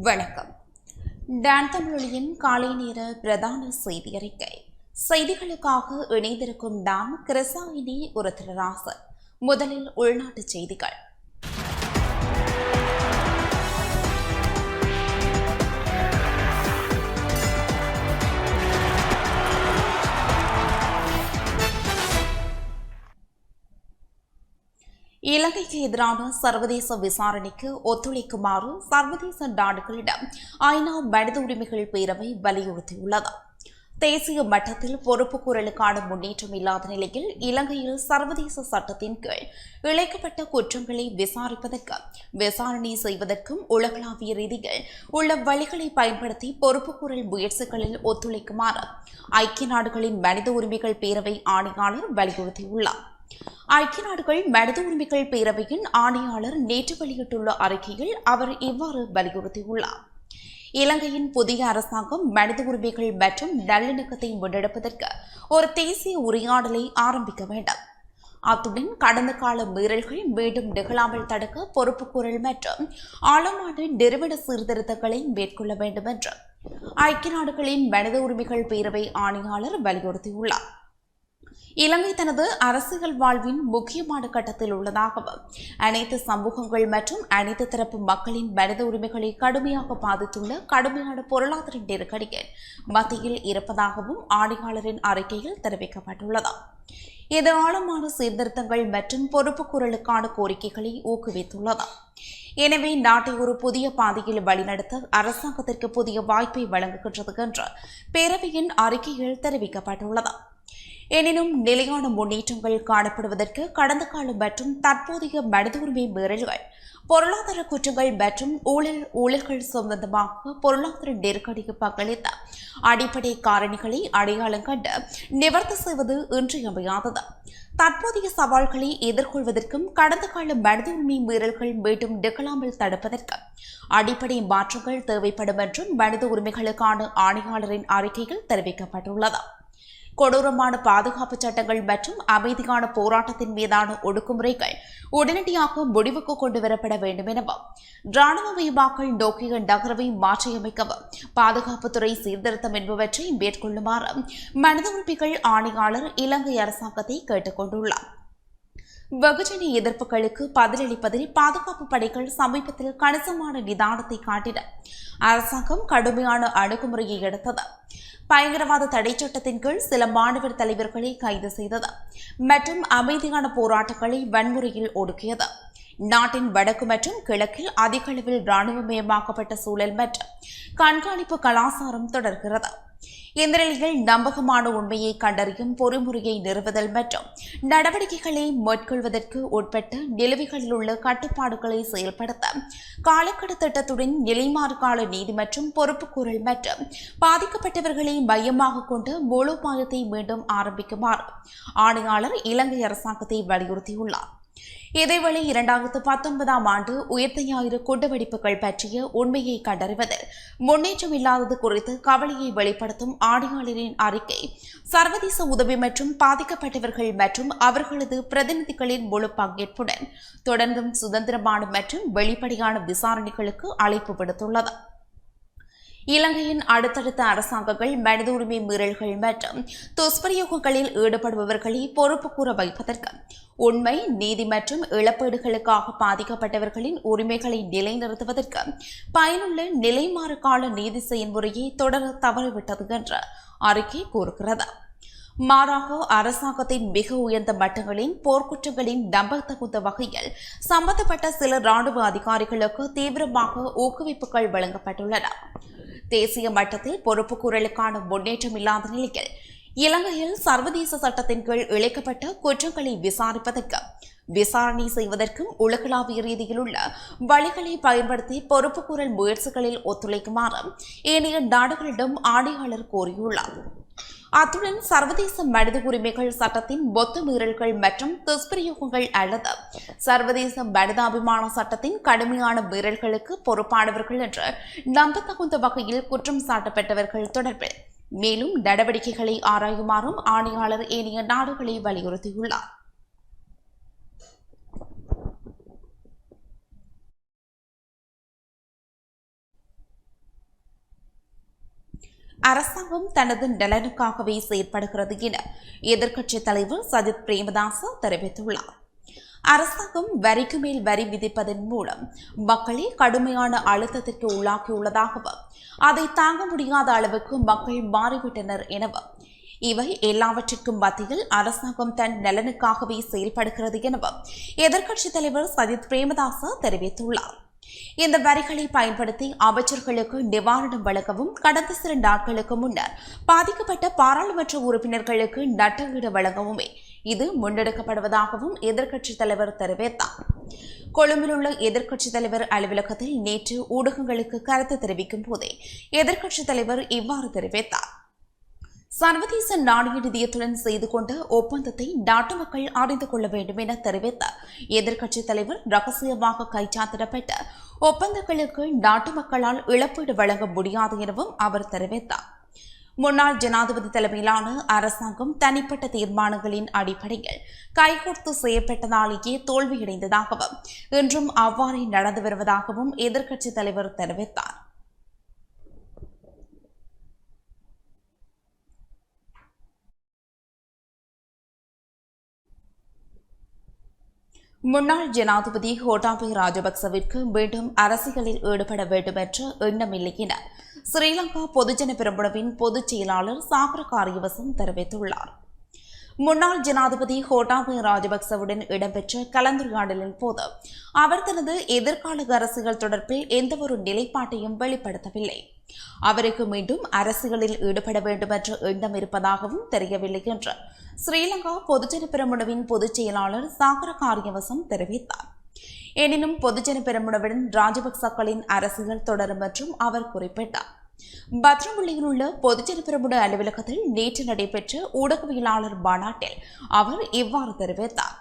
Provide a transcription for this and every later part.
வணக்கம். டான் தமிழொலியின் காலை நேர பிரதான செய்தி அறிக்கை. செய்திகளுக்காக இணைந்திருக்கும் டான் கிருசாயினி உருத்திரராசன். முதலில் உள்நாட்டுச் செய்திகள். இலங்கைக்கு எதிரான சர்வதேச விசாரணைக்கு ஒத்துழைக்குமாறு சர்வதேச நாடுகளிடம் ஐநா மனித உரிமைகள் பேரவை வலியுறுத்தியுள்ளது. தேசிய மட்டத்தில் பொறுப்புக்கூறலுக்கான முன்னேற்றம் இல்லாத நிலையில் இலங்கையில் சர்வதேச சட்டத்தின் கீழ் இழைக்கப்பட்ட குற்றங்களை விசாரிப்பதற்கு விசாரணை செய்வதற்கும் உலகளாவிய ரீதியில் உள்ள வழிகளை பயன்படுத்தி பொறுப்புக்கூறல் முயற்சிகளில் ஒத்துழைக்குமாறு ஐக்கிய நாடுகளின் மனித உரிமைகள் பேரவை ஆணையாளர் வலியுறுத்தியுள்ளார். ஐக்கிய நாடுகள் மனித உரிமைகள் பேரவையின் ஆணையாளர் நேற்று வெளியிட்டுள்ள அறிக்கையில் அவர் இவ்வாறு வலியுறுத்தியுள்ளார். இலங்கையின் புதிய அரசாங்கம் மனித உரிமைகள் மற்றும் நல்லிணக்கத்தை முன்னெடுப்பதற்கு ஒரு தேசிய உரையாடலை ஆரம்பிக்க வேண்டும். அத்துடன் கடந்த கால மீறல்கள் மீண்டும் நிகழாமல் தடுக்க பொறுப்புக்கூறல் மற்றும் ஆழமான நிறுவன சீர்திருத்தங்களை மேற்கொள்ள வேண்டும் என்று ஐக்கிய நாடுகளின் மனித உரிமைகள் பேரவை ஆணையாளர் வலியுறுத்தியுள்ளார். இலங்கை தனது அரசியல் வாழ்வின் முக்கியமான கட்டத்தில் உள்ளதாகவும் அனைத்து சமூகங்கள் மற்றும் அனைத்து தரப்பு மக்களின் மனித உரிமைகளை கடுமையாக பாதித்துள்ள கடுமையான பொருளாதார நெருக்கடியில் மத்தியில் இருப்பதாகவும் ஆணையாளரின் அறிக்கையில் தெரிவிக்கப்பட்டுள்ளது. இது ஆழமான சீர்திருத்தங்கள் மற்றும் பொறுப்புக்கூறலுக்கான கோரிக்கைகளை ஊக்குவித்துள்ளது. எனவே நாட்டை ஒரு புதிய பாதையில் வழிநடத்த அரசாங்கத்திற்கு புதிய வாய்ப்பை வழங்குகின்றது என்று பேரவையின் அறிக்கையில் தெரிவிக்கப்பட்டுள்ளது. எனினும் நிலையான முன்னேற்றங்கள் காணப்படுவதற்கு கடந்த காலம் மற்றும் தற்போதைய மனித உரிமை மீறல்கள், பொருளாதார குற்றங்கள் மற்றும் ஊழல்கள் சம்பந்தமாக பொருளாதார நெருக்கடிக்கு பங்களித்த அடிப்படை காரணிகளை அடையாளம் கண்டு நிவர்த்தி செய்வது இன்றியமையாதது. தற்போதைய சவால்களை எதிர்கொள்வதற்கும் கடந்த கால மனித உரிமை மீறல்கள் மீண்டும் நிகழாமல் தடுப்பதற்கு அடிப்படை மாற்றங்கள் தேவைப்படும் என்றும் மனித உரிமைகளுக்கான ஆணையாளரின் அறிக்கையில் தெரிவிக்கப்பட்டுள்ளது. கொடூரமான பாதுகாப்பு சட்டங்கள் மற்றும் அமைதியான போராட்டத்தின் மீதான ஒடுக்குமுறைகள் உடனடியாக முடிவுக்கு கொண்டுவரப்பட வேண்டும் எனவும், இராணுவமயமாக்கல் நோக்கிய நகர்வை மாற்றியமைக்கவும், பாதுகாப்புத்துறை சீர்திருத்தம் என்பவற்றை மேற்கொள்ளுமாறு மனித உரிமைகள் ஆணையாளர் இலங்கை அரசாங்கத்தை கேட்டுக் கொண்டுள்ளார். வெகுஜன எதிர்ப்புகளுக்கு பதிலளிப்பதில் பாதுகாப்பு படைகள் சமீபத்தில் கணிசமான நிதானத்தை காட்டின. அரசாங்கம் கடுமையான அணுகுமுறையை எடுத்தது. பயங்கரவாத தடை சட்டத்தின் கீழ் சில மாணவர் தலைவர்களை கைது செய்தது மற்றும் அமைதியான போராட்டங்களை வன்முறையில் ஒடுக்கியது. நாட்டின் வடக்கு மற்றும் கிழக்கில் அதிக அளவில் இராணுவமயமாக்கப்பட்ட சூழல் மற்றும் கண்காணிப்பு கலாச்சாரம் தொடர்கிறது. இந்த நிலையில் நம்பகமான உண்மையை கண்டறியும் பொறிமுறையை நிறுவுதல் மற்றும் நடவடிக்கைகளை மேற்கொள்வதற்கு உட்பட்ட நிலுவைகளில் உள்ள கட்டுப்பாடுகளை செயல்படுத்த காலக்கெடு திட்டத்துடன் நிலைமாறு கால நீதி மற்றும் பொறுப்புக்கூறல் மற்றும் பாதிக்கப்பட்டவர்களை மையமாக கொண்டு மூலோபாயத்தை மீண்டும் ஆரம்பிக்குமாறு ஆணையாளர் இலங்கை அரசாங்கத்தை வலியுறுத்தியுள்ளார். இதேவேளை 2019ஆம் ஆண்டு உயிர்த்த ஞாயிறு குண்டுவெடிப்புகள் பற்றிய உண்மையை கண்டறிவதில் முன்னேற்றம் இல்லாதது குறித்து கவலையை வெளிப்படுத்தும் ஆணையாளரின் அறிக்கை சர்வதேச உதவி மற்றும் பாதிக்கப்பட்டவர்கள் மற்றும் அவர்களது பிரதிநிதிகளின் முழு பங்கேற்புடன் தொடர்ந்தும் சுதந்திரமான மற்றும் வெளிப்படையான விசாரணைகளுக்கு அழைப்பு விடுத்துள்ளது. இலங்கையின் அடுத்தடுத்த அரசாங்கங்கள் மனித உரிமை மீறல்கள் மற்றும் துஷ்பிரயோகங்களில் ஈடுபடுபவர்களை பொறுப்பு கூற வைப்பதற்கு உண்மை, நீதி மற்றும் இழப்பீடுகளுக்காக பாதிக்கப்பட்டவர்களின் உரிமைகளை நிலைநிறுத்துவதற்கு பயனுள்ள நிலைமாறு கால நீதி செயல்முறையை தொடர தவறிவிட்டது என்று அறிக்கை கூறுகிறது. மாறாக அரசாங்கத்தின் மிக உயர்ந்த மட்டங்களின் போர்க்குற்றங்களின் நம்பத்தகுந்த வகையில் சம்பந்தப்பட்ட சில இராணுவ அதிகாரிகளுக்கு தீவிரமாக ஊக்குவிப்புகள் வழங்கப்பட்டுள்ளன. தேசிய மட்டத்தில் பொறுப்புக்கூறலுக்கான முன்னேற்றம் இல்லாத நிலையில் இலங்கையில் சர்வதேச சட்டத்தின் கீழ் இழைக்கப்பட்ட குற்றங்களை விசாரிப்பதற்கு விசாரணை செய்வதற்கும் உலகளாவிய ரீதியில் உள்ள வழிகளை பயன்படுத்தி பொறுப்புக்கூறல் முயற்சிகளில் ஒத்துழைக்குமாறு ஏனைய நாடுகளிடம் ஆணையாளர் கோரியுள்ளார். அத்துடன் சர்வதேச மனித உரிமைகள் சட்டத்தின் மொத்த மீறல்கள் மற்றும் துஷ்பிரயோகங்கள் அல்லது சர்வதேச மனிதாபிமான சட்டத்தின் கடுமையான மீறல்களுக்கு பொறுப்பானவர்கள் என்று நம்பத்தகுந்த வகையில் குற்றம் சாட்டப்பட்டவர்கள் தொடர்பில் மேலும் நடவடிக்கைகளை ஆராயுமாறும் ஆணையாளர் ஏனைய நாடுகளை வலியுறுத்தியுள்ளார். அரசாங்கம் தனது நலனுக்காகவே செயற்படுகிறது என எதிர்க்கட்சித் தலைவர் சஜித் பிரேமதாச தெரிவித்துள்ளார். அரசாங்கம் வரிக்கு மேல் வரி விதிப்பதன் மூலம் மக்களை கடுமையான அழுத்தத்திற்கு உள்ளாக்கியுள்ளதாகவும் அதை தாங்க முடியாத அளவுக்கு மக்கள் மாறிவிட்டனர் எனவும் இவை எல்லாவற்றிற்கும் மத்தியில் அரசாங்கம் தன் நலனுக்காகவே செயல்படுகிறது எனவும் எதிர்க்கட்சித் தலைவர் சஜித் பிரேமதாச தெரிவித்துள்ளார். இந்த வரிகளை பயன்படுத்தி அமைச்சர்களுக்கு நிவாரணம் வழங்கவும் கடந்த சில நாட்களுக்கு முன்னர் பாதிக்கப்பட்ட பாராளுமன்ற உறுப்பினர்களுக்கு நட்டஈடு வழங்கவுமே இது முன்னெடுக்கப்படுவதாகவும் எதிர்க்கட்சித் தலைவர் தெரிவித்தார். கொழும்பில் உள்ள எதிர்க்கட்சித் தலைவர் அலுவலகத்தில் நேற்று ஊடகங்களுக்கு கருத்து தெரிவிக்கும் போதே எதிர்க்கட்சித் தலைவர் இவ்வாறு தெரிவித்தார். சர்வதேச நாணய நிதியத்துடன் செய்து கொண்ட ஒப்பந்தத்தை நாட்டு மக்கள் அறிந்து கொள்ள வேண்டும் என தெரிவித்த எதிர்க்கட்சித் தலைவர் ரகசியமாக கைச்சாத்திடப்பட்ட ஒப்பந்தங்களுக்கு நாட்டு மக்களால் இழப்பீடு வழங்க முடியாது எனவும் அவர் தெரிவித்தார். முன்னாள் ஜனாதிபதி தலைமையிலான அரசாங்கம் தனிப்பட்ட தீர்மானங்களின் அடிப்படையில் கைகோர்த்து செய்யப்பட்டதாலேயே தோல்வியடைந்ததாகவும் இன்றும் அவ்வாறே நடந்து வருவதாகவும் எதிர்க்கட்சித் தலைவர் தெரிவித்தார். முன்னாள் ஜனாதிபதி கோட்டாபய ராஜபக்சவிற்கு மீண்டும் அரசியலில் ஈடுபட வேண்டும் என்ற எண்ணமில்லை என ஸ்ரீலங்கா பொதுஜன பெரமுனவின் பொதுச் செயலாளர் சாகர காரியவசம் தெரிவித்துள்ளார். முன்னாள் ஜனாதிபதி கோட்டாபய ராஜபக்சவுடன் இடம்பெற்ற கலந்துரையாடலின் போது அவர் தனது எதிர்கால அரசியல் தொடர்பில் எந்தவொரு நிலைப்பாட்டையும் வெளிப்படுத்தவில்லை. அவருக்கு மீண்டும் அரசியலில் ஈடுபட வேண்டும் என்ற எண்ணம் இருப்பதாகவும் தெரியவில்லை என்று ஸ்ரீலங்கா பொதுஜன பெரமுனவின் பொதுச் செயலாளர் சாகர காரியவசம் தெரிவித்தார். எனினும் பொதுஜன பெரமுனவுடன் ராஜபக்சக்களின் அரசியல் தொடரும் என்றும் அவர் குறிப்பிட்டார். பத்ரமுல்லையில் உள்ள பொதுஜன பெரமுன அலுவலகத்தில் நேற்று நடைபெற்ற ஊடகவியலாளர் மாநாட்டில் அவர் இவ்வாறு தெரிவித்தார்.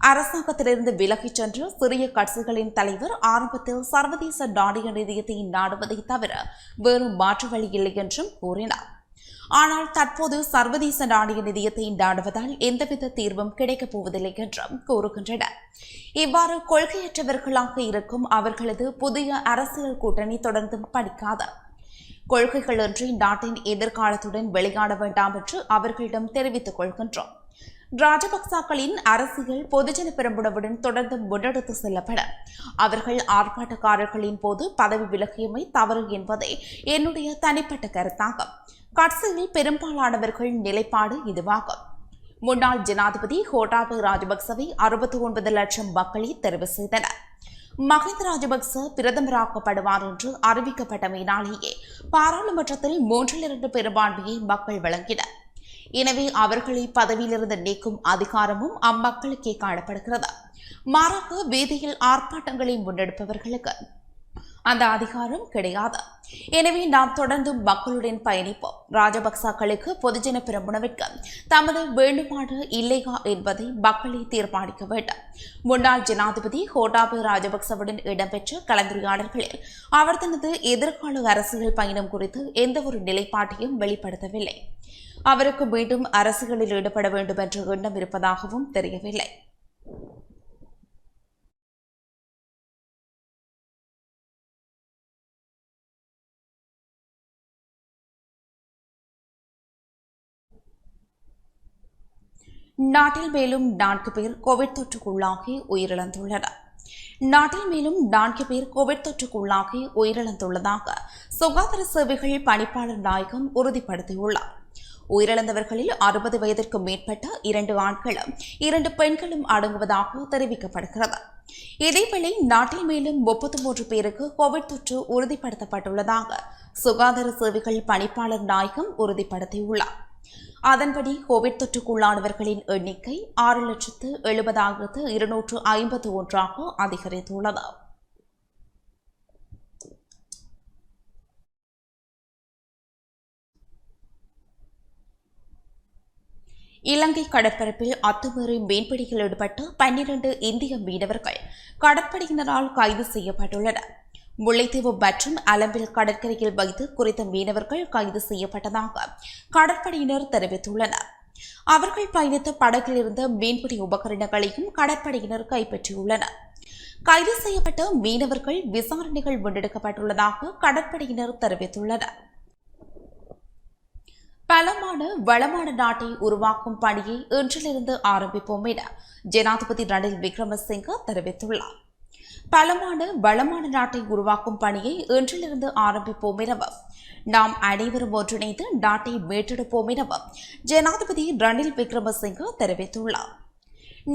அரசாங்கத்திலிருந்து விலகிச் சென்ற சிறிய கட்சிகளின் தலைவர் ஆரம்பத்தில் சர்வதேச நாணய நிதியத்தை நாடுவதை தவிர வேறு மாற்று வழி இல்லை என்றும் கூறினார். ஆனால் தற்போது சர்வதேச நாணய நிதியத்தை நாடுவதால் எந்தவித தீர்வும் கிடைக்கப் போவதில்லை என்றும் கூறுகின்றனர். இவ்வாறு கொள்கையற்றவர்களாக இருக்கும் அவர்களது புதிய அரசியல் கூட்டணி தொடர்ந்தும் படிக்காத கொள்கைகளின்றி நாட்டின் எதிர்காலத்துடன் விளையாட வேண்டாம் என்று அவர்களிடம் தெரிவித்துக் கொள்கின்றோம். ராஜபக்சாக்களின் அரசியல் பொதுஜன பெரமுனவுடன் தொடர்ந்து முன்னெடுத்து செல்லப்பட அவர்கள் ஆர்ப்பாட்டக்காரர்களின் போது பதவி விலகியமை தவறு என்பதே என்னுடைய தனிப்பட்ட கருத்தாகும். கட்சியில் பெரும்பாலானவர்கள் நிலைப்பாடு இதுவாகும். முன்னாள் ஜனாதிபதி கோட்டாபய ராஜபக்சவை 69 லட்சம் மக்களே தெரிவு செய்தனர். மஹிந்த ராஜபக்ச பிரதமராக்கப்படுவார் என்று அறிவிக்கப்பட்டமையினாலேயே பாராளுமன்றத்தில் 3/2 பெரும்பான்மையை மக்கள் வழங்கினர். எனவே அவர்களை பதவியிலிருந்து நீக்கும் அதிகாரமும் அம்மக்களுக்கே காணப்படுகிறது. மாறாக வீதியில் ஆர்ப்பாட்டங்களை முன்னெடுப்பவர்களுக்கு அந்த அதிகாரம் கிடையாது. எனவே நாம் தொடர்ந்து மக்களுடன் பயணிப்போம். ராஜபக்சாக்களுக்கு பொதுஜன பெரமுனவிற்கு தமது வேண்டுபாடு இல்லையா என்பதை மக்களே தீர்மானிக்க வேண்டும். முன்னாள் ஜனாதிபதி கோட்டாபய ராஜபக்சவுடன் இடம்பெற்ற கலந்துரையாடல்களில் அவர் தனது எதிர்கால அரசியல் பயணம் குறித்து எந்தவொரு நிலைப்பாட்டையும் வெளிப்படுத்தவில்லை. அவருக்கு மீண்டும் அரசியலில் ஈடுபட வேண்டும் என்ற எண்ணம் இருப்பதாகவும் தெரியவில்லை. நாட்டில் மேலும் 4 பேர் கோவிட் தொற்றுக்குள்ளாகி உயிரிழந்துள்ளனர். நாட்டில் மேலும் 4 பேர் கோவிட் தொற்றுக்குள்ளாகி உயிரிழந்துள்ளதாக சுகாதார சேவைகள் பணிப்பாளர் நாயகம் உறுதிப்படுத்தியுள்ளார். உயிரிழந்தவர்களில் 60 வயதிற்கு மேற்பட்ட 2 ஆண்களும் 2 பெண்களும் அடங்குவதாக தெரிவிக்கப்படுகிறது. இதேவேளை நாட்டில் மேலும் 33 பேருக்கு கோவிட் தொற்று உறுதிப்படுத்தப்பட்டுள்ளதாக சுகாதார சேவைகள் பணிப்பாளர் நாயகம் உறுதிப்படுத்தியுள்ளார். அதன்படி கோவிட் தொற்றுக்குள்ளானவர்களின் எண்ணிக்கை 6,70,251 அதிகரித்துள்ளது. இலங்கை கடற்பரப்பில் அத்துமீறி மீன்பிடியில் ஈடுபட்ட 12 இந்திய மீனவர்கள் கடற்படையினரால் கைது செய்யப்பட்டுள்ளனர். முல்லைத்தீவு மற்றும் அலம்பில் கடற்கரையில் வைத்து குறித்த மீனவர்கள் கைது செய்யப்பட்டதாக கடற்படையினர் தெரிவித்துள்ளனர். அவர்கள் பயணித்த படகில் இருந்த மீன்பிடி உபகரணங்களையும் கடற்படையினர் கைப்பற்றியுள்ளனர். கைது செய்யப்பட்ட மீனவர்கள் விசாரணைகள் முன்னெடுக்கப்பட்டுள்ளதாக கடற்படையினர் தெரிவித்துள்ளனர். பலமான வளமான நாட்டை உருவாக்கும் பணியை இன்றிலிருந்து ஆரம்பிப்போம் என ஜனாதிபதி ரணில் விக்ரமசிங்க தெரிவித்துள்ளார். பலமான வளமான நாட்டை உருவாக்கும் பணியை இன்றிலிருந்து ஆரம்பிப்போம் எனவும் நாம் அனைவரும் ஒன்றிணைந்து நாட்டை மீட்டெடுப்போம் எனவும் ஜனாதிபதி ரணில் விக்ரமசிங்க தெரிவித்துள்ளார்.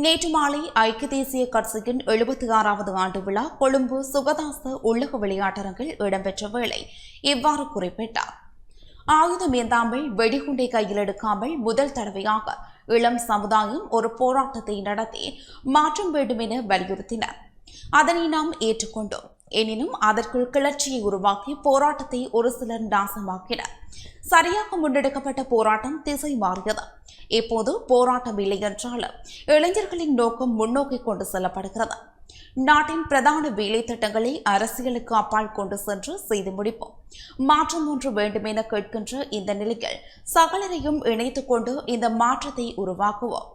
நேற்று மாலை ஐக்கிய தேசிய கட்சியின் 76வது ஆண்டு விழா கொழும்பு சுகதாச உள்ளக விளையாட்டரங்கில் இடம்பெற்ற வேளை இவ்வாறு குறிப்பிட்டார். ஆயுதம் ஏந்தாமல் வெடிகுண்டை கையில் எடுக்காமல் முதல் தடவையாக இளம் சமுதாயம் ஒரு போராட்டத்தை நடத்தி மாற்றம் வேண்டும் என வலியுறுத்தினர். அதனை நாம் ஏற்றுக்கொண்டோம். எனினும் அதற்குள் கிளர்ச்சியை உருவாக்கி போராட்டத்தை ஒரு சிலர் நாசமாக்கினர். சரியாக முன்னெடுக்கப்பட்ட போராட்டம் திசை மாறியது. இப்போது போராட்டம் இல்லை என்றாலும் இளைஞர்களின் நோக்கம் முன்னோக்கி கொண்டு செல்லப்படுகிறது. நாட்டின் பிரதான வேலை திட்டங்களை அரசியலுக்கு அப்பால் கொண்டு சென்று செய்து முடிப்போம். மாற்றம் ஒன்று வேண்டும் என கேட்கின்ற இந்த நிலையில் சகலரையும் இணைத்துக் கொண்டு இந்த மாற்றத்தை உருவாக்குவோம்.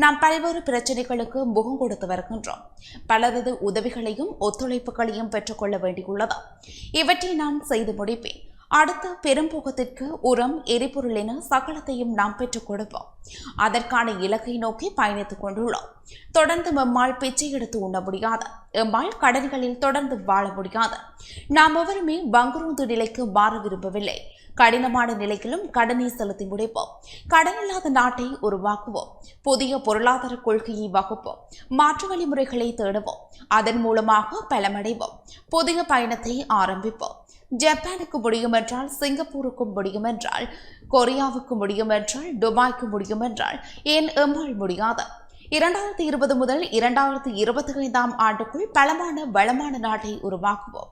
நாம் பல்வேறு பிரச்சனைகளுக்கு முகம் கொடுத்து வருகின்றோம். பலரது உதவிகளையும் ஒத்துழைப்புகளையும் பெற்றுக்கொள்ள வேண்டியுள்ளது. இவற்றை நான் செய்து முடிப்பேன். அடுத்த பெரும்போகத்திற்கு உரம், எரிபொருள் என சகலத்தையும் நாம் பெற்றுக் கொடுப்போம். அதற்கான இலக்கை நோக்கி பயணித்துக் கொண்டுள்ளோம். தொடர்ந்து எம்மால் பிச்சை எடுத்து உண்ண முடியாது. எம்மால் கடன்களில் தொடர்ந்து வாழ முடியாது. நாம் எவருமே வங்குரோந்து நிலைக்கு மாற விரும்பவில்லை. கடினமான நிலையிலும் கடனை செலுத்தி முடிப்போம். கடன் இல்லாத நாட்டை உருவாக்குவோம். புதிய பொருளாதார கொள்கையை வகுப்போம். மாற்று வழிமுறைகளை தேடுவோம். அதன் மூலமாக பலமடைவோம். புதிய பயணத்தை ஆரம்பிப்போம். ஜப்பானுக்கு முடியும் என்றால், சிங்கப்பூருக்கு முடியும் என்றால், கொரியாவுக்கு முடியும் என்றால், துபாய்க்கு முடியும் என்றால் ஏன் எம்மால் முடியாது? 2020 முதல் 2025 ஆண்டுக்குள் பலமான வளமான நாட்டை உருவாக்குவோம்.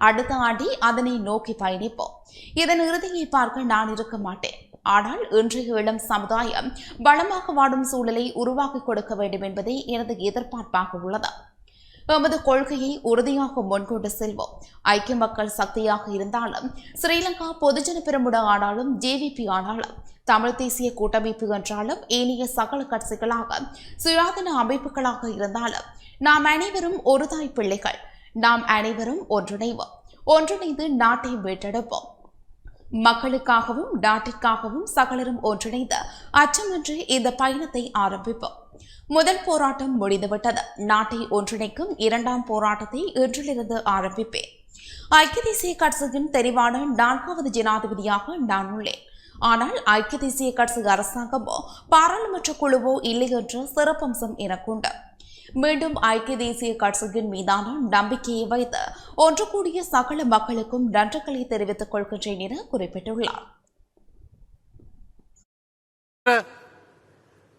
அடுத்த ஆண்டே அதனை நோக்கி பயணிப்போம். இதன் இறுதியை பார்க்க நான் இருக்க மாட்டேன். ஆனால் இன்றைய இளம் சமுதாயம் வளமாக வாடும் சூழலை உருவாக்கி கொடுக்க வேண்டும் என்பதே எனது எதிர்பார்ப்பாக உள்ளது. எமது கொள்கையை உறுதியாக முன்கொண்டு செல்வோம். ஐக்கிய மக்கள் சக்தியாக இருந்தாலும், ஸ்ரீலங்கா பொதுஜன பெரமுன ஆனாலும், ஜேவிபி ஆனாலும், தமிழ் தேசிய கூட்டமைப்பு என்றாலும், ஏனைய சகல கட்சிகளாக சுயாதீன அமைப்புகளாக இருந்தாலும், நாம் அனைவரும் ஒரு தாய் பிள்ளைகள். நாம் அனைவரும் ஒன்றிணைவோம். ஒன்றிணைந்து நாட்டை மீட்டெடுப்போம். மக்களுக்காகவும் நாட்டிற்காகவும் சகலரும் ஒன்றிணைந்து அச்சமின்றி இந்த பயணத்தை ஆரம்பிப்போம். முதல் போராட்டம் முடிந்துவிட்டது. நாட்டை ஒன்றிணைக்கும் இரண்டாம் போராட்டத்தை இன்றிலிருந்து ஆரம்பிப்பேன். ஐக்கிய தேசிய கட்சியின் தெரிவான 4வது ஜனாதிபதியாக நான் உள்ளேன். ஆனால் ஐக்கிய தேசிய கட்சி அரசாங்கமோ பாராளுமன்ற குழுவோ இல்லை என்ற சிறப்பம்சம் எனக்குண்டு. மீண்டும் ஐக்கிய தேசிய கட்சியின் மீதான நம்பிக்கையை வைத்து ஒன்று கூடிய சகல மக்களுக்கும் நன்றிகளை தெரிவித்துக் கொள்கின்றேன் என குறிப்பிட்டுள்ளார்.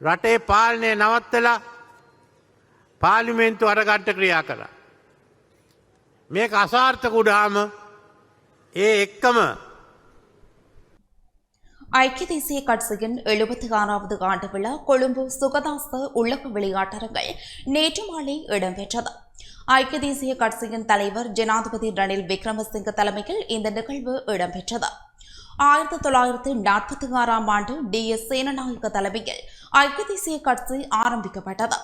රටේ පාලනය නවත්තලා පාර්ලිමේන්තු අරගන්ට ක්‍රියා කළා. මේක අසාර්ථක වුණාම ඒ එක්කම ஐக்கிய தேசிய கட்சியின் 76வது ஆண்டு விழா கொழும்பு சுகதாச உள்ளக விளையாட்டரங்கில் நேற்று மாலை இடம்பெற்றது. ஐக்கிய தேசிய கட்சியின் தலைவர் ஜனாதிபதி ரணில் விக்ரமசிங்க தலைமையில் இந்த நிகழ்வு இடம்பெற்றது. 1946 ஆண்டு DS சேனநாயக்க தலைமையில் ஐக்கிய தேசிய கட்சி ஆரம்பிக்கப்பட்டது.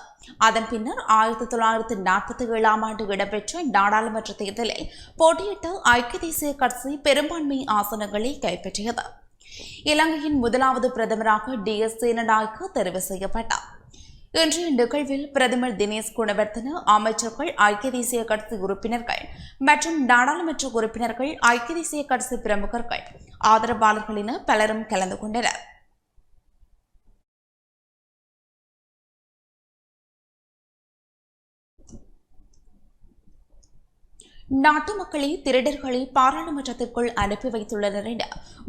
அதன் பின்னர் 1947 ஆண்டு இடம்பெற்ற நாடாளுமன்ற தேர்தலில் போட்டியிட்ட ஐக்கிய தேசிய கட்சி பெரும்பான்மை ஆசனங்களை கைப்பற்றியது. இலங்கையின் முதலாவது பிரதமராக DS சேனநாயக்க தெரிவு செய்யப்பட்டார். இன்றைய நிகழ்வில் பிரதமர் தினேஷ் குணவர்த்தன, அமைச்சர்கள், ஐக்கிய தேசிய கட்சி உறுப்பினர்கள் மற்றும் நாடாளுமன்ற உறுப்பினர்கள், ஐக்கிய தேசிய கட்சி பிரமுகர்கள், ஆதரவாளர்கள் என பலரும் கலந்து கொண்டனர். நாட்டு மக்களை திருடர்களை பாராளுமன்றத்திற்குள் அனுப்பி வைத்துள்ளனர் என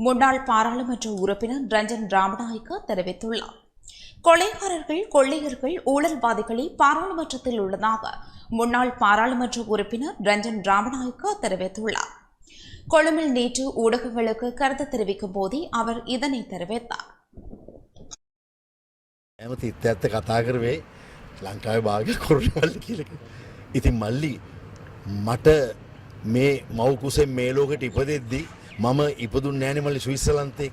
முன்னாள் பாராளுமன்ற உறுப்பினர் ரஞ்சன் ராமநாயக்க தெரிவித்துள்ளார். கொலைகாரர்கள், கொள்ளையர்கள், ஊழல்வாதிகளை பாராளுமன்றத்தில் உள்ளதாக முன்னாள் பாராளுமன்ற உறுப்பினர் ரஞ்சன் ராமநாயக்க தெரிவித்துள்ளார். கொழும்பில் நேற்று ஊடகங்களுக்கு கருத்து தெரிவிக்கும் போதே அவர் இதனை தெரிவித்தார். මට මේ මව් කුසෙන් මේ ලෝකෙට ඉපදෙද්දි මම ඉපදුන්නේ නැනේ මල්ලි ස්විට්සර්ලන්තේ.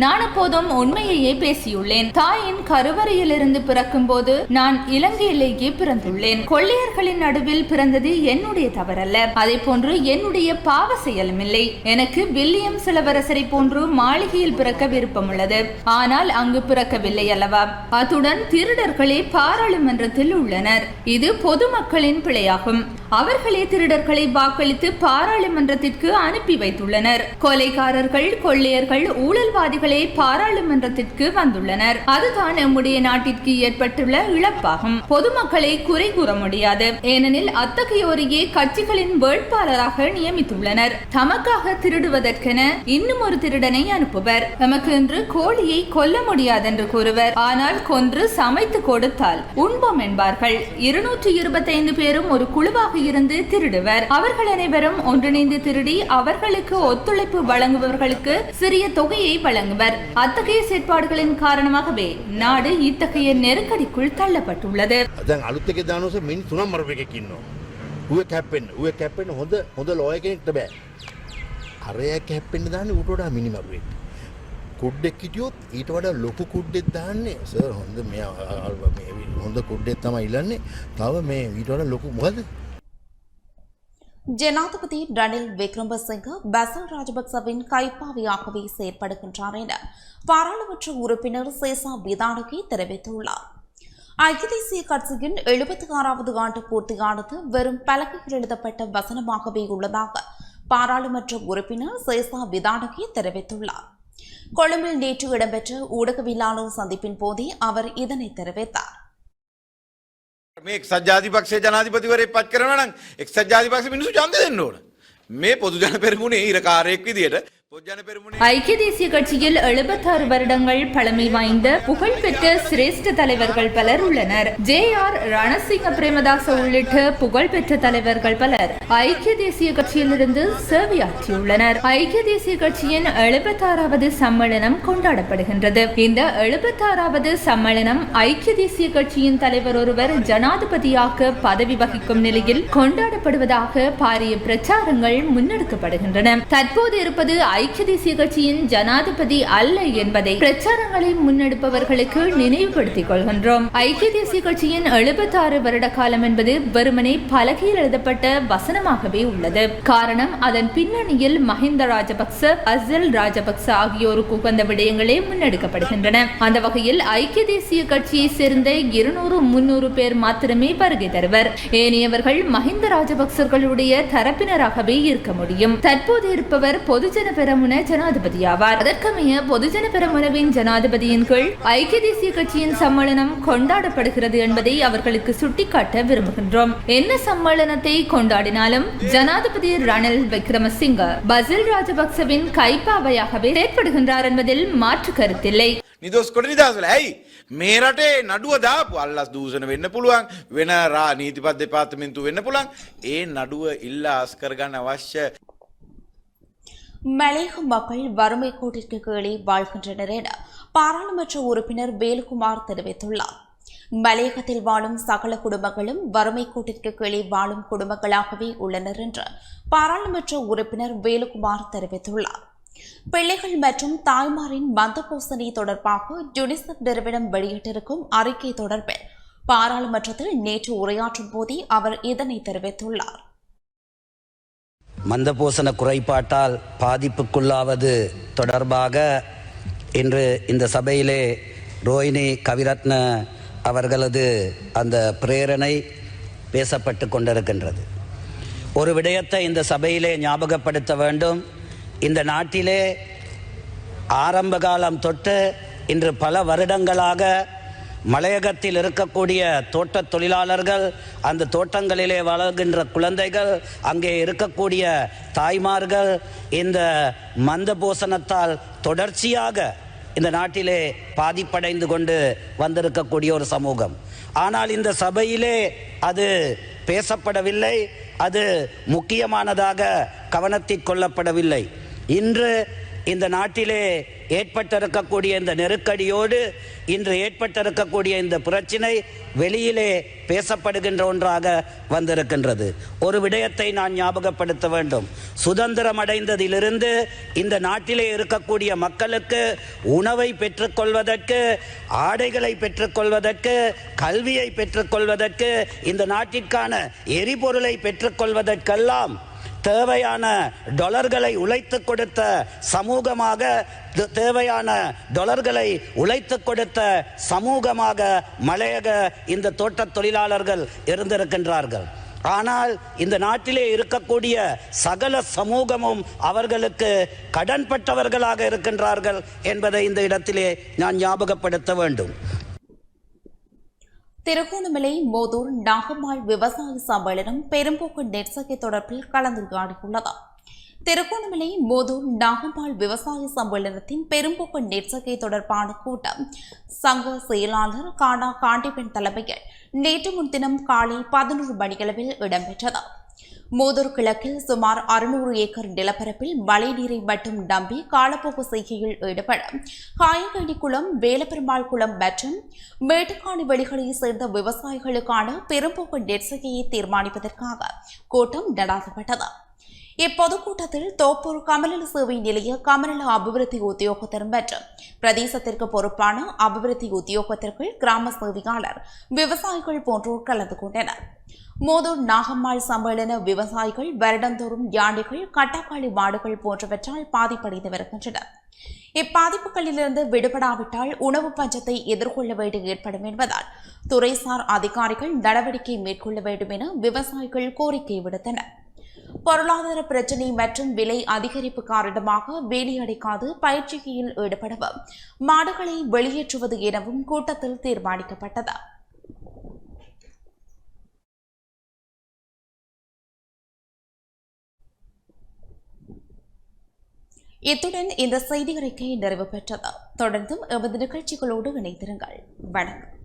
நான் அப்போதும் உண்மையையே பேசியுள்ளேன். தாயின் கருவறையிலிருந்து பிறக்கும் போது நான் இலங்கையிலேயே பிறந்துள்ளேன். கொள்ளையர்களின் நடுவில் பிறந்தது என்னுடைய தவறல்ல. அதே போன்று என்னுடைய பாவ செயலும் இல்லை. எனக்கு வில்லியம் இளவரசரை போன்று மாளிகையில் பிறக்க விருப்பம் உள்ளது. ஆனால் அங்கு பிறக்கவில்லை அல்லவா? அத்துடன் திருடர்களே பாராளுமன்றத்தில் உள்ளனர். இது பொதுமக்களின் பிழையாகும். அவர்களே திருடர்களை வாக்களித்து பாராளுமன்றத்திற்கு அனுப்பி வைத்துள்ளனர். கொலைகாரர்கள், கொள்ளையர்கள், ஊழல்வாதிகளே பாராளுமன்றத்திற்கு வந்துள்ளனர். அதுதான் நம்முடைய நாட்டிற்கு ஏற்பட்டுள்ள இழப்பாகும். பொதுமக்களை குறை கூற முடியாது. ஏனெனில் அத்தகையோரையே கட்சிகளின் வேட்பாளராக நியமித்துள்ளனர். தமக்காக திருடுவதற்கென இன்னும் ஒரு திருடனை அனுப்புவர். நமக்கு இன்று கோழியை கொல்ல முடியாது என்று கூறுவர். ஆனால் கொன்று சமைத்து கொடுத்தால் உண்போம் என்பார்கள். 225 பேரும் ஒரு குழுவாக இருந்து திருடுவர். அவர்கள் அனைவரும் ஒன்றிணைந்து திருடி அவர்களுக்கு ஒத்துழைப்பு வழங்குபவர்களுக்கு சிறிய தொகையை வழங்குவர். அத்தகைய செயற்பாடுகளின் காரணமாகவே நாடு இத்தகைய நெருக்கடிக்குள் தள்ளப்பட்டுள்ளது. කුඩ්ඩෙක් හිටියොත් ඊට වඩා ලොකු කුඩ්ඩෙක් දාන්නේ සර් හොඳ මේ හොඳ කුඩ්ඩෙක් තමයි ඉල්ලන්නේ තව මේ ඊට වඩා ලොකු මොකද ஜனாதிபதி ரணில் விக்ரமசிங்க பசில் ராஜபக்சவின் கைப்பாவையாகவே செயற்படுகின்றார் என பாராளுமன்ற உறுப்பினர் சேசா விதானகி தெரிவித்துள்ளார். ஐக்கிய தேசிய கட்சியின் 76வது ஆண்டு பூர்த்தியானது வெறும் பலகையில் எழுதப்பட்ட வசனமாகவே உள்ளதாக பாராளுமன்ற உறுப்பினர் சேசா விதானகி தெரிவித்துள்ளார். கொழும்பில் நேற்று இடம்பெற்ற ஊடகவியலாளர் சந்திப்பின் போதே அவர் இதனை தெரிவித்தார். මේ එක්සත් ජාතිපක්ෂයේ ජනාධිපතිවරයෙක් පත් කරනවා නම් එක්සත් ජාතිපක්ෂ මිනිස්සු ඡන්දෙ දෙන්න ඕන. මේ පොදු ජන පෙරමුණේ ඊරකාරයෙක් විදියට ஐக்கிய தேசிய கட்சியில் 76 வருடங்கள் பழமை வாய்ந்த புகழ்பெற்ற சிரேஷ்ட தலைவர்கள் பலர் உள்ளனர். ஜே.ஆர். ரணசிங்க பிரேமதாச உள்ளிட்ட புகழ்பெற்ற தலைவர்கள் பலர் ஐக்கிய தேசிய கட்சியிலிருந்து சேவையாற்றியுள்ளனர். ஐக்கிய தேசிய கட்சியின் 76வது சம்மேளனம் கொண்டாடப்படுகின்றது. இந்த 76வது சம்மேளனம் ஐக்கிய தேசிய கட்சியின் தலைவர் ஒருவர் ஜனாதிபதியாக பதவி வகிக்கும் நிலையில் கொண்டாடப்படுவதாக பாரிய பிரச்சாரங்கள் முன்னெடுக்கப்படுகின்றன. தற்போது இருப்பது ஐக்கிய தேசிய கட்சியின் ஜனாதிபதி அல்ல என்பதை பிரச்சாரங்களை முன்னெடுப்பவர்களுக்கு நினைவுபடுத்திக் கொள்கின்றோம். ஐக்கிய தேசிய கட்சியின் 76 வருட காலம் என்பது வெறுமனே பலகையில் எழுதப்பட்ட வசனமாகவே உள்ளது. காரணம், அதன் பின்னணியில் மஹிந்த ராஜபக்ச, அசில் ராஜபக்ச ஆகியோருக்கு உகந்த விடயங்களே முன்னெடுக்கப்படுகின்றன. அந்த வகையில் ஐக்கிய தேசிய கட்சியை சேர்ந்த 200-300 பேர் மாத்திரமே வருகை தருவர். ஏனையவர்கள் மஹிந்த ராஜபக்சர்களுடைய தரப்பினராகவே இருக்க முடியும். தற்போது இருப்பவர் பொதுஜன பெரமுன ஜனாதிபதி ஆவார். அதற்கமைய பொதுஜன பெரமுனவின் ஜனாதிபதியின் கீழ் ஐக்கிய தேசிய கட்சியின் சம்மேளனம் கொண்டாடப்படுகிறது என்பதை அவர்களுக்கு சுட்டிக்காட்ட விரும்புகின்றோம். என்ன சம்மேளனத்தை கொண்டாடினாலும் ஜனாதிபதி ரணில் விக்ரமசிங்க பசில் ராஜபக்சவின் கைப்பாவையாகவே செயற்படுகின்றார் என்பதில் மாற்று கருத்தில்லை. නිදොස් කොට නිදහසල ඇයි මේ රටේ නඩුව දාපු අල්ලස් දූෂණ වෙන්න පුළුවන් වෙන නීතිපත් දෙපාර්තමේන්තුව වෙන්න පුළුවන් ඒ නඩුව ඉල්ලා අස් කරගන්න අවශ්‍ය மலையக மக்கள் வறுமை கோட்டிற்கு கீழே வாழ்கின்றனர் என பாராளுமன்ற உறுப்பினர் வேலுக்குமார் தெரிவித்துள்ளார். மலையகத்தில் வாழும் சகல குடும்பங்களும் வறுமை கோட்டிற்கு கீழே வாழும் குடும்பங்களாகவே உள்ளனர் என்று பாராளுமன்ற உறுப்பினர் வேலுக்குமார் தெரிவித்துள்ளார். பிள்ளைகள் மற்றும் தாய்மாரின் மந்தபோசனை தொடர்பாக யுனிசெஃப் நிறுவனம் வெளியிட்டிருக்கும் அறிக்கை தொடர்பில் பாராளுமன்றத்தில் நேற்று உரையாற்றும் போதே அவர் இதனை தெரிவித்துள்ளார். மந்தபோசன குறைபாட்டால் பாதிப்புக்குள்ளாவது தொடர்பாக இன்று இந்த சபையிலே ரோஹிணி கவிரத்ன அவர்களது அந்த பிரேரணை பேசப்பட்டு கொண்டிருக்கின்றது. ஒரு விடயத்தை இந்த சபையிலே ஞாபகப்படுத்த வேண்டும். இந்த நாட்டிலே ஆரம்ப காலம் தொட்டு இன்று பல வருடங்களாக மலையகத்தில் இருக்கக்கூடிய தோட்ட தொழிலாளர்கள், அந்த தோட்டங்களிலே வளர்கின்ற குழந்தைகள், அங்கே இருக்கக்கூடிய தாய்மார்கள் இந்த மந்தபோசனத்தால் தொடர்ச்சியாக இந்த நாட்டிலே பாதிப்படைந்து கொண்டு வந்திருக்கக்கூடிய ஒரு சமூகம். ஆனால் இந்த சபையிலே அது பேசப்படவில்லை, அது முக்கியமானதாக கவனத்தில் கொள்ளப்படவில்லை. இன்று இந்த நாட்டிலே ஏற்பட்டிருக்கக்கூடிய இந்த நெருக்கடியோடு இன்று ஏற்பட்டிருக்கக்கூடிய இந்த பிரச்சினை வெளியிலே பேசப்படுகின்ற ஒன்றாக வந்திருக்கின்றது. ஒரு விடயத்தை நான் ஞாபகப்படுத்த வேண்டும். சுதந்திரம் அடைந்ததிலிருந்து இந்த நாட்டிலே இருக்கக்கூடிய மக்களுக்கு உணவை பெற்றுக்கொள்வதற்கு, ஆடைகளை பெற்றுக்கொள்வதற்கு, கல்வியை பெற்றுக்கொள்வதற்கு, இந்த நாட்டிற்கான எரிபொருளை பெற்றுக்கொள்வதற்கெல்லாம் தேவையான டாலர்களை உழைத்து கொடுத்த சமூகமாக, தேவையான டாலர்களை உழைத்து கொடுத்த சமூகமாக மலையக இந்த தோட்ட தொழிலாளர்கள் இருந்திருக்கின்றார்கள். ஆனால் இந்த நாட்டிலே இருக்கக்கூடிய சகல சமூகமும் அவர்களுக்கு கடன்பட்டவர்களாக இருக்கின்றார்கள் என்பதை இந்த இடத்திலே நான் ஞாபகப்படுத்த வேண்டும். திருகோணமலை மோதூர் நாகம்மாள் விவசாய சம்மேளனம் பெரும்போக்கு நெற்சகை தொடர்பில் கலந்துரையாடியுள்ளது. திருகோணமலை மோதூர் நாகம்மாள் விவசாய சம்மேளனத்தின் பெரும்போக்கு நெற்சகை தொடர்பான கூட்டம் சங்க செயலாளர் கானா காண்டிபெண் தலைமையில் நேற்று முன்தினம் காலை 11 மணியளவில் இடம்பெற்றது. மோதூர் கிழக்கில் சுமார் 600 ஏக்கர் நிலப்பரப்பில் மழைநீரை மட்டும் நம்பி காலப்போக்கு செய்கையில் ஈடுபடும் காயங்கனிக்குளம், வேலப்பெருமாள் குளம் மற்றும் மேட்டுக்காணி வெளிகளைச் சேர்ந்த விவசாயிகளுக்கான பெரும்போக்கு நெற்சகையை தீர்மானிப்பதற்காக கூட்டம் நடாத்தப்பட்டது. இப்பொதுக்கூட்டத்தில் தோப்பூர் கமநல சேவை நிலைய கமநல அபிவிருத்தி உத்தியோகத்தர் மற்றும் பிரதேசத்திற்கு பொறுப்பான அபிவிருத்தி உத்தியோகத்தர்கள், கிராம சேவையாளர், விவசாயிகள் போன்றோர் கலந்து கொண்டனர். மோதூர் நாகம்மாள் சம்மேளன விவசாயிகள் வருடந்தோறும் யானைகள், கட்டாக்காளி மாடுகள் போன்றவற்றால் பாதிப்படைந்து வருகின்றனர். இப்பாதிப்புகளிலிருந்து விடுபடாவிட்டால் உணவு பஞ்சத்தை எதிர்கொள்ள வேண்டி ஏற்படும் என்பதால் துறைசார் அதிகாரிகள் நடவடிக்கை மேற்கொள்ள வேண்டும் என விவசாயிகள் கோரிக்கை விடுத்தனர். பொருளாதார பிரச்சினை மற்றும் விலை அதிகரிப்பு காரணமாக வேலையடைக்காது பயிற்சியில் ஈடுபடவும் மாடுகளை வெளியேற்றுவது எனவும் கூட்டத்தில் தீர்மானிக்கப்பட்டது. இத்துடன் இந்த செய்தி அறிக்கை நிறைவு பெற்றது. தொடர்ந்தும் எமது நிகழ்ச்சிகளோடு இணைந்திருங்கள். வணக்கம்.